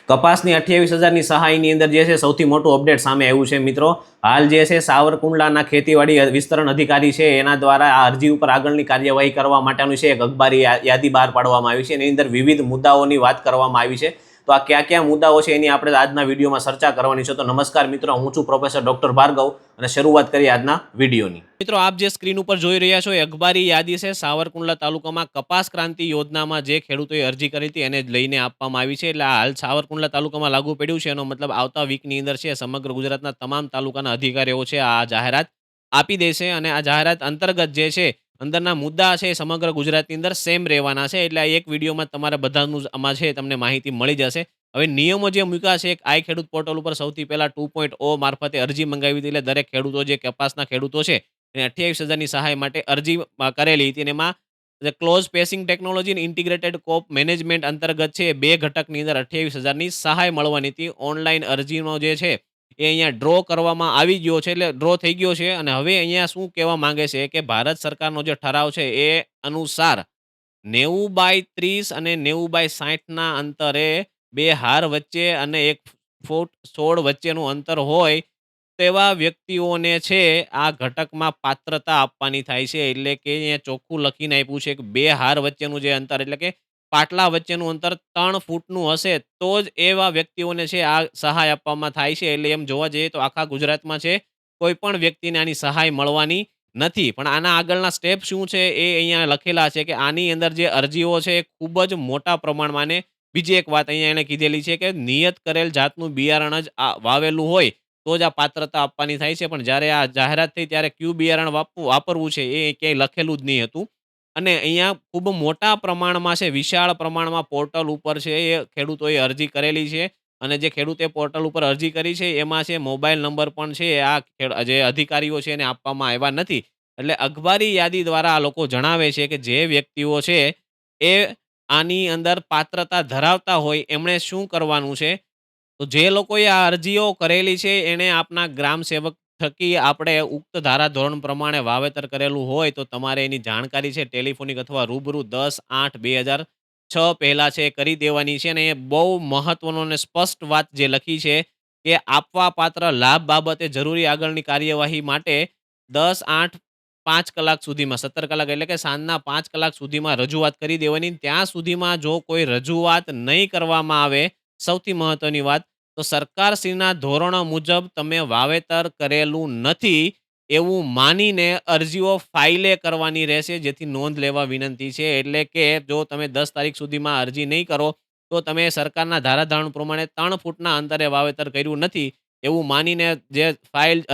કપાસની 28,000ની સહાયની અંદર જે છે સૌથી મોટું અપડેટ સામે આવ્યું છે મિત્રો. હાલ જે છે સાવરકુંડલાના ખેતીવાડી વિસ્તરણ અધિકારી છે એના દ્વારા આ અરજી ઉપર આગળની કાર્યવાહી કરવા માટેનું છે એક અખબારી યાદી બહાર પાડવામાં આવી છે. એની અંદર વિવિધ મુદ્દાઓની વાત કરવામાં આવી છે. તો આ કયા કયા મુદ્દાઓ છે એની આપણે આજના વિડીયોમાં ચર્ચા કરવાની છે. તો નમસ્કાર મિત્રો, હું છું પ્રોફેસર ડોક્ટર ભાર્ગવ અને શરૂઆત કરીએ આજના વિડીયોની. મિત્રો, આપ જે સ્ક્રીન ઉપર જોઈ રહ્યા છો એ અખબારી યાદી છે. સાવરકુંડલા તાલુકામાં કપાસ ક્રાંતિ યોજનામાં જે ખેડૂતોએ અરજી કરી હતી એને જ લઈને આપવામાં આવી છે. એટલે હાલ સાવરકુંડલા તાલુકામાં લાગુ પડ્યું છે. એનો મતલબ આવતા વીકની અંદર છે સમગ્ર ગુજરાતના તમામ તાલુકાના અધિકારીઓ છે આ જાહેરાત આપી દેશે. અને આ જાહેરાત અંતર્ગત જે છે અંદરના મુદ્દા છે સમગ્ર ગુજરાતની અંદર સેમ રહેવાના છે. એટલે આ એક વિડીયોમાં તમારે બધાનું આમાં છે તમને માહિતી મળી જશે. હવે નિયમો જે મૂક્યા છે, આઈ ખેડૂત પોર્ટલ ઉપર સૌથી પહેલા 2.0 મારફતે અરજી મંગાવી હતી. એટલે દરેક ખેડૂતો જે કપાસના ખેડૂતો છે એને 28,000ની સહાય માટે અરજી કરેલી હતી. અને એમાં ક્લોઝ પેસિંગ ટેકનોલોજી અને ઇન્ટિગ્રેટેડ કોપ મેનેજમેન્ટ અંતર્ગત છે 2 ઘટકની અંદર 28,000ની સહાય મળવાની હતી. ઓનલાઈન અરજીનો જે છે એ અહીંયા ડ્રો કરવામાં આવી ગયો છે, એટલે ડ્રો થઈ ગયો છે. અને હવે અહીંયા શું કહેવા માંગે છે કે ભારત સરકારનો જે ઠરાવ છે એ અનુસાર 90/30 અને 90/60ના અંતરે 2 હાર વચ્ચે અને 1 ફૂટ 16 વચ્ચેનું અંતર હોય તેવા વ્યક્તિઓને છે આ ઘટકમાં પાત્રતા આપવાની થાય છે. એટલે કે અહીંયા ચોખ્ખું લખીને આપ્યું છે કે 2 હાર વચ્ચેનું જે અંતર, એટલે કે પાટલા વચ્ચેનું અંતર 3 ફૂટનું હશે તો જ એવા વ્યક્તિઓને છે આ સહાય આપવામાં થાય છે. એટલે એમ જોવા જઈએ તો આખા ગુજરાતમાં છે કોઈ પણ વ્યક્તિને આની સહાય મળવાની નથી. પણ આના આગળના સ્ટેપ શું છે એ અહીંયા લખેલા છે કે આની અંદર જે અરજીઓ છે એ ખૂબ જ મોટા પ્રમાણમાં. ને બીજી એક વાત અહીંયા એને કીધેલી છે કે નિયત કરેલ જાતનું બિયારણ જ વાવેલું હોય તો જ આ પાત્રતા આપવાની થાય છે. પણ જ્યારે આ જાહેરાત થઈ ત્યારે કયું બિયારણ વાપરવું છે એ ક્યાંય લખેલું જ નહીં હતું. અને અહીંયા ખૂબ મોટા પ્રમાણમાં છે, વિશાળ પ્રમાણમાં પોર્ટલ ઉપર છે એ ખેડૂતોએ અરજી કરેલી છે. અને જે ખેડૂતે પોર્ટલ ઉપર અરજી કરી છે એમાં છે મોબાઈલ નંબર પણ છે આ જે અધિકારીઓ છે એને આપવામાં આવ્યા નથી. એટલે અખબારી યાદી દ્વારા આ લોકો જણાવે છે કે જે વ્યક્તિઓ છે એ આની અંદર પાત્રતા ધરાવતા હોય એમણે શું કરવાનું છે. તો જે લોકોએ આ અરજીઓ કરેલી છે એને આપના ગ્રામ સેવક થકી આપણે ઉક્ત ધારાધોરણ પ્રમાણે વાવેતર કરેલું હોય તો તમારે એની જાણકારી છે ટેલિફોનિક અથવા રૂબરૂ 10/8/2006 પહેલા છે કરી દેવાની છે. અને એ બહુ મહત્વનો અને સ્પષ્ટ વાત જે લખી છે કે આપવા પાત્ર લાભ બાબતે જરૂરી આગળની કાર્યવાહી માટે 10/8 5 કલાક સુધીમાં, 17 કલાક એટલે કે સાંજના 5 કલાક સુધીમાં રજૂઆત કરી દેવાની. ત્યાં સુધીમાં જો કોઈ રજૂઆત નહીં કરવામાં આવે, સૌથી મહત્વની વાત, તો સરકારશ્રીના ધોરણો મુજબ તમે વાવેતર કરેલું નથી એવું માનીને અરજીઓ ફાઇલે કરવાની રહેશે. જેથી નોંધ લેવા વિનંતી છે. એટલે કે જો તમે 10 તારીખ સુધીમાં અરજી નહીં કરો તો તમે સરકારના ધારાધોરણ પ્રમાણે 3 ફૂટના અંતરે વાવેતર કર્યું નથી એવું માનીને જે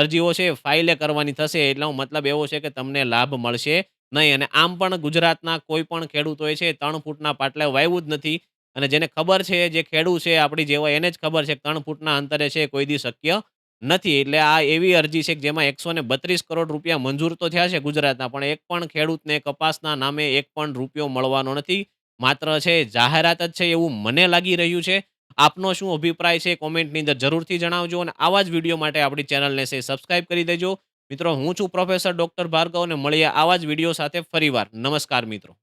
અરજીઓ છે ફાઇલે કરવાની થશે. એટલો મતલબ એવો છે કે તમને લાભ મળશે નહીં. અને આમ પણ ગુજરાતના કોઈ પણ ખેડૂતોએ છે 3 ફૂટના પાટલે વાવ્યું જ નથી. અને જેને ખબર છે, જે ખેડૂત છે આપણી જેવા, એને જ ખબર છે કે 3 ફૂટના અંતરે છે કોઈ દી શક્ય નથી. એટલે આ એવી અરજી છે કે જેમાં 132 કરોડ રૂપિયા મંજૂર તો થયા છે ગુજરાતના, પણ એક પણ ખેડૂતને કપાસના નામે એક પણ રૂપિયો મળવાનો નથી. માત્ર છે જાહેરાત જ છે એવું મને લાગી રહ્યું છે. આપનો શું અભિપ્રાય છે કોમેન્ટની અંદર જરૂરથી જણાવજો. અને આવા જ વિડીયો માટે આપણી ચેનલને છે સબસ્ક્રાઇબ કરી દેજો. મિત્રો, હું છું પ્રોફેસર ડોક્ટર ભાર્ગવ અને મળીએ આવા જ વિડીયો સાથે ફરીવાર. નમસ્કાર મિત્રો.